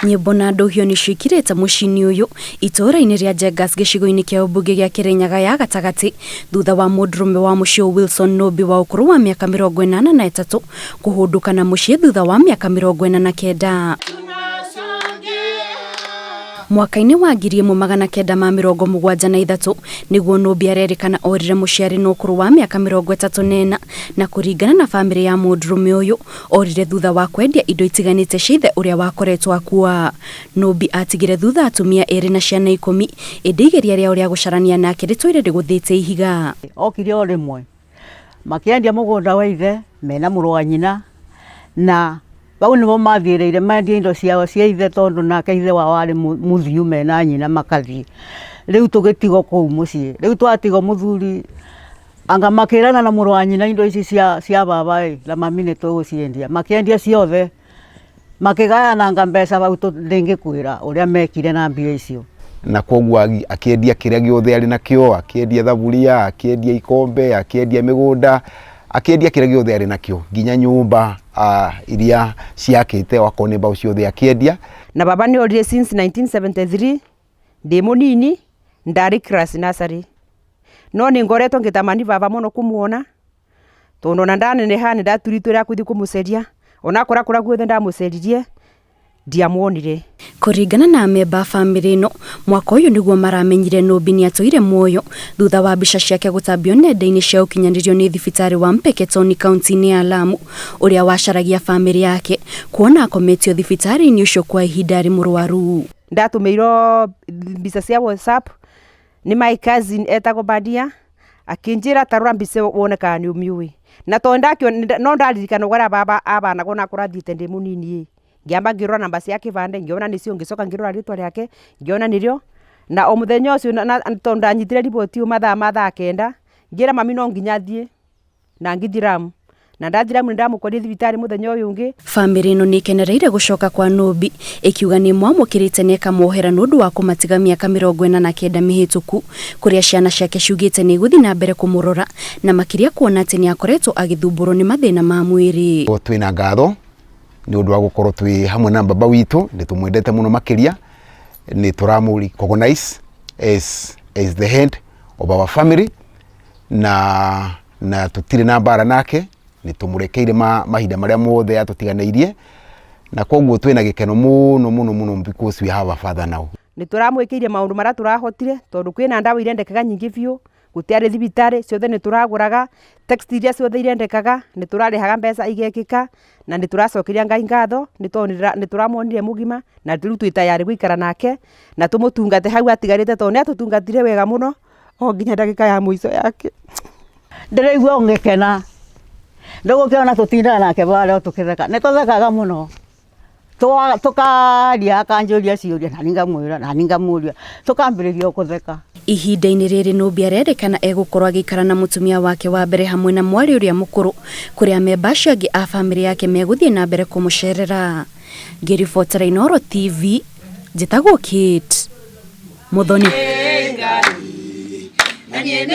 Nyimbo na ndohio ni ciikirite mucini uyu itura-ini ria Njengas gicigo-ini kia umbunge gia Kirinyaga ya gatagati thutha wa mundurume wa mucii Wilson Nobi wa ukuru wa miaka 83 kuhunduka na mucii thutha wa miaka 49. Mwaka-ini wa 1973 niguo Nobi arerikana orire muciari na ukuru wa miaka 34 na kuringana na family ya mundurume uyu orire thutha wa kwendia indo itiganite cia uria wakoretwo akua. Nobi atigire thutha atumia eri na ciana 10 idigeria ria uria gucarania nake ritwire riguthite ihiga. Okire o rimwe makiendia mugunda wa ithe mena muru wa nyina na bau nibo mathireire mendia indo ciao cia ithe tondu nake ithe wao ari muthiu mena nyina makathi. Riu tugitigo kou mucii riu twatigo muthuri anga makirana na muru wa nyina indo ici cia baba na mami ni tuguciendia makiendia ciothe makigayana anga mbeca bau ndingikwira uria mekire na mbia icio na koguo akiendia kiria giothe ari nakio, akiendia thaburia, akiendia ikombe, akiendia migunda, akiendia kiria giothe ari nakio nginya nyumba iria ciakite wakone bau ciothe akiendia. Na baba ni orire since 1973 ndi munini ndari class nursery no ni ngoretwo ngitamani baba muno kumuona tondu na ndaneneha ni ndaturitwe kuthi kumuceria ona kura guothe ndamuceririe ndiamuonire. Kuringana na memba family ino mwaka uyu niguo maramenyire Nobi ni atoire muoyo thutha wa mbica ciake gutambio nenda-ini cia ukinyanirio ni thibitari wa Mpeketoni kaunti-ini ya Lamu uria wacaragia family yake kuona akometio thibitari-ini ucio kwa ihinda ri murwaru. Ndatumeiro mbica cia WhatsApp ni my cousin etagwo Badia akinjira tarura mbica woneka ni umiui na to ndakio no ndaririkana gwara baba abana gona kurathite ndi munini ngiamba ngirora namba cia kibande ngiona nicio ngicoka ngirora ritwa riake ngiona nirio na o muthenya ucio na to ndanyitire riboti mathaa 9 ngira mami no nginya thie na ngithiramu na ndathiramu ndamukori thibitari muthenya uyu ungi. Family ino ni kenereire gucoka kwa Nobi ikiuga ni mwamukirite neka mohera nundu wa kumatiga miaka 49 mihituku kuria ciana ciake ciugite ni guthi na mbere kumurora na makiria kuona ati ni akoretwo agithumburo ni mathina ma mwiri. Twina ngatho ni undu wa gukorwo twi hamwe na baba witu ni tumwendete muno makiria ni turamuri recognize as the head of our family na tutire na bara nake ni tumurekeire mahinda maria mothe atutiganeirie na koguo twina gikeno muno because we have a father now. Ni turamwikire maundu maria turahotire tondu kwina ndawa irendekaga nyingi biu gutiare thibitari ciothe ni turaguraga text iria ciothe irendekaga ni turarihaga mbeca igekika na ni turacokeria Ngai ngatho ni turamuonire mugima na riu twi tayari guikara nake na tumutungate hau atigarite tondu atutungatire wega muno o nginya ndagika ya muico yake. Ndireigua ngekena ndugukiona tutindana nake bare tukitheka ni tuthekaga muno tukaria akanjuria ciuria na ningamwira na ningamuria tukambiriria kutheka. Ihinda-ini riri Nobi arerikana egukorwo agikara na mutumia wake wa mbere hamwe na mwari uria mukuru kuria memba acio angi a family yake meguthie na mbere kumucerera. Ngiribotera Inooro TV njitagwo Kate Muthoni.